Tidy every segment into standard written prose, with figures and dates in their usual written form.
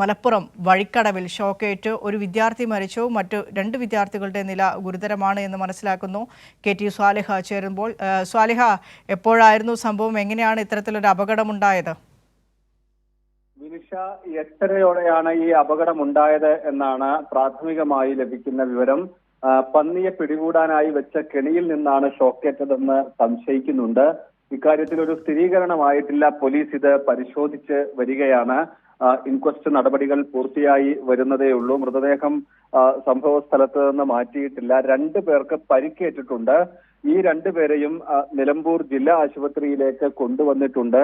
മലപ്പുറം വഴിക്കടവിൽ ഷോക്കേറ്റ് ഒരു വിദ്യാർത്ഥി മരിച്ചു. മറ്റു 2 വിദ്യാർത്ഥികളുടെ നില ഗുരുതരമാണ് എന്ന് മനസ്സിലാക്കുന്നു. KT സ്വാലിഹ ചേരുമ്പോൾ, സ്വാലിഹ, എപ്പോഴായിരുന്നു സംഭവം? എങ്ങനെയാണ് ഇത്തരത്തിലൊരു അപകടമുണ്ടായത്? വിനിഷ, 8:30-ഓടെയാണ് ഈ അപകടമുണ്ടായത് എന്നാണ് പ്രാഥമികമായി ലഭിക്കുന്ന വിവരം. പന്നിയെ പിടികൂടാനായി വെച്ച കെണിയിൽ നിന്നാണ് ഷോക്കേറ്റതെന്ന് സംശയിക്കുന്നുണ്ട്. ഇക്കാര്യത്തിൽ ഒരു സ്ഥിരീകരണമായിട്ടില്ല. പോലീസ് ഇത് പരിശോധിച്ച് വരികയാണ്. ഇൻക്വസ്റ്റ് നടപടികൾ പൂർത്തിയായി വരുന്നതേ ഉള്ളൂ. മൃതദേഹം സംഭവ സ്ഥലത്ത് നിന്ന് മാറ്റിയിട്ടില്ല. 2 പേർക്ക് പരിക്കേറ്റിട്ടുണ്ട്. ഈ 2 പേരെയും നിലമ്പൂർ ജില്ലാ ആശുപത്രിയിലേക്ക് കൊണ്ടുവന്നിട്ടുണ്ട്.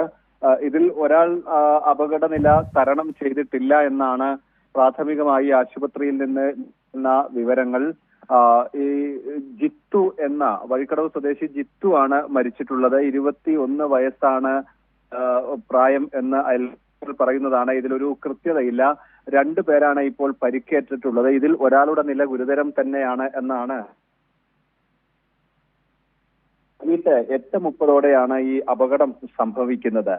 ഇതിൽ ഒരാൾ അപകടനില തരണം ചെയ്തിട്ടില്ല എന്നാണ് പ്രാഥമികമായി ആശുപത്രിയിൽ നിന്ന് വിവരങ്ങൾ. ഈ ജിത്തു എന്ന വഴിക്കടവ് സ്വദേശി ജിത്തു ആണ് മരിച്ചിട്ടുള്ളത്. 21 വയസ്സാണ് പ്രായം എന്ന് അയൽവാസികൾ പറയുന്നതാണ്. ഇതിലൊരു കൃത്യതയില്ല. 2 പേരാണ് ഇപ്പോൾ പരിക്കേറ്റിട്ടുള്ളത്. ഇതിൽ ഒരാളുടെ നില ഗുരുതരം തന്നെയാണ് എന്നാണ്. 8:30-ഓടെയാണ് ഈ അപകടം സംഭവിക്കുന്നത്.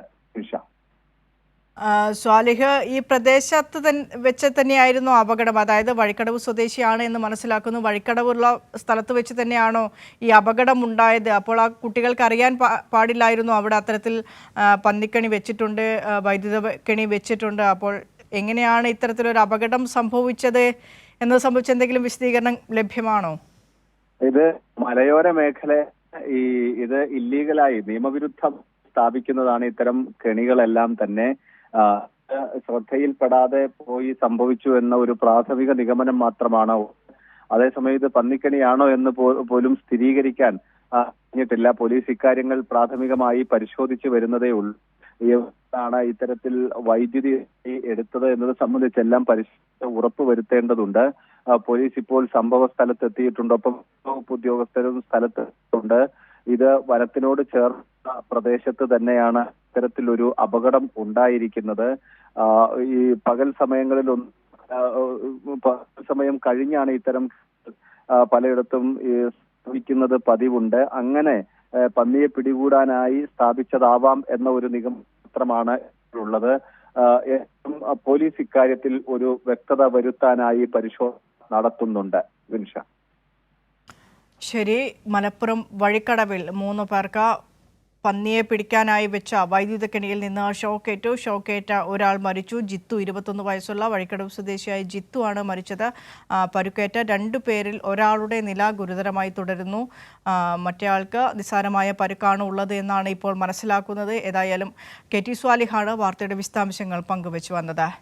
സ്വാലിഹ്, ഈ പ്രദേശത്ത് വെച്ച് തന്നെയായിരുന്നു അപകടം? അതായത് വഴിക്കടവ് സ്വദേശിയാണ് എന്ന് മനസ്സിലാക്കുന്നു. വഴിക്കടവുള്ള സ്ഥലത്ത് വെച്ച് തന്നെയാണോ ഈ അപകടം ഉണ്ടായത്? അപ്പോൾ ആ കുട്ടികൾക്ക് അറിയാൻ പാടില്ലായിരുന്നു അവിടെ അത്തരത്തിൽ പന്നിക്കണി വെച്ചിട്ടുണ്ട്, വൈദ്യുത കെണി വെച്ചിട്ടുണ്ട്. അപ്പോൾ എങ്ങനെയാണ് ഇത്തരത്തിലൊരു അപകടം സംഭവിച്ചത് എന്നത് സംബന്ധിച്ച് എന്തെങ്കിലും വിശദീകരണം ലഭ്യമാണോ? ഇത് മലയോര മേഖല, ഇത് ഇല്ലീഗലായി നിയമവിരുദ്ധം സ്ഥാപിക്കുന്നതാണ് ഇത്തരം കെണികളെല്ലാം തന്നെ. ശ്രദ്ധയിൽപ്പെടാതെ പോയി സംഭവിച്ചു എന്ന ഒരു പ്രാഥമിക നിഗമനം മാത്രമാണ്. അതേസമയം ഇത് പന്നിക്കണിയാണോ എന്ന് പോലും സ്ഥിരീകരിക്കാൻ കഴിഞ്ഞിട്ടില്ല. പോലീസ് ഇക്കാര്യങ്ങൾ പ്രാഥമികമായി പരിശോധിച്ചു വരുന്നതേ ഉള്ളൂ. ആണ് ഇത്തരത്തിൽ വൈദ്യുതി എടുത്തത് എന്നത് സംബന്ധിച്ചെല്ലാം ഉറപ്പുവരുത്തേണ്ടതുണ്ട്. പോലീസ് ഇപ്പോൾ സംഭവ സ്ഥലത്തെത്തിയിട്ടുണ്ട്. ഒപ്പം വകുപ്പ് ഉദ്യോഗസ്ഥരും സ്ഥലത്തുണ്ട്. ഇത് വനത്തിനോട് ചേർന്ന പ്രദേശത്ത് തന്നെയാണ് ഇത്തരത്തിലൊരു അപകടം ഉണ്ടായിരിക്കുന്നത്. ഈ പകൽ സമയം കഴിഞ്ഞാണ് ഇത്തരം പലയിടത്തും സ്ഥാപിക്കുന്നത് പതിവുണ്ട്. അങ്ങനെ പന്നിയെ പിടികൂടാനായി സ്ഥാപിച്ചതാവാം എന്ന ഒരു നിഗമനം മാത്രമാണ് ഉള്ളത്. പോലീസ് ഇക്കാര്യത്തിൽ ഒരു വ്യക്തത വരുത്താനായി പരിശോധന നടത്തുന്നുണ്ട്. വിനിഷ, ശരി. മലപ്പുറം വഴിക്കടവിൽ 3 പേർക്ക് പന്നിയെ പിടിക്കാനായി വെച്ച വൈദ്യുത കെണിയിൽ നിന്ന് ഷോക്കേറ്റ ഒരാൾ മരിച്ചു. ജിത്തു, 21 വയസ്സുള്ള വഴിക്കടവ് സ്വദേശിയായ ജിത്തു ആണ് മരിച്ചത്. പരുക്കേറ്റ 2 പേരിൽ ഒരാളുടെ നില ഗുരുതരമായി തുടരുന്നു. മറ്റേയാൾക്ക് നിസ്സാരമായ പരുക്കാണ് ഉള്ളത് എന്നാണ് ഇപ്പോൾ മനസ്സിലാക്കുന്നത്. ഏതായാലും KT സ്വാലിഹാണ് വാർത്തയുടെ വിശദാംശങ്ങൾ പങ്കുവച്ചു വന്നത്.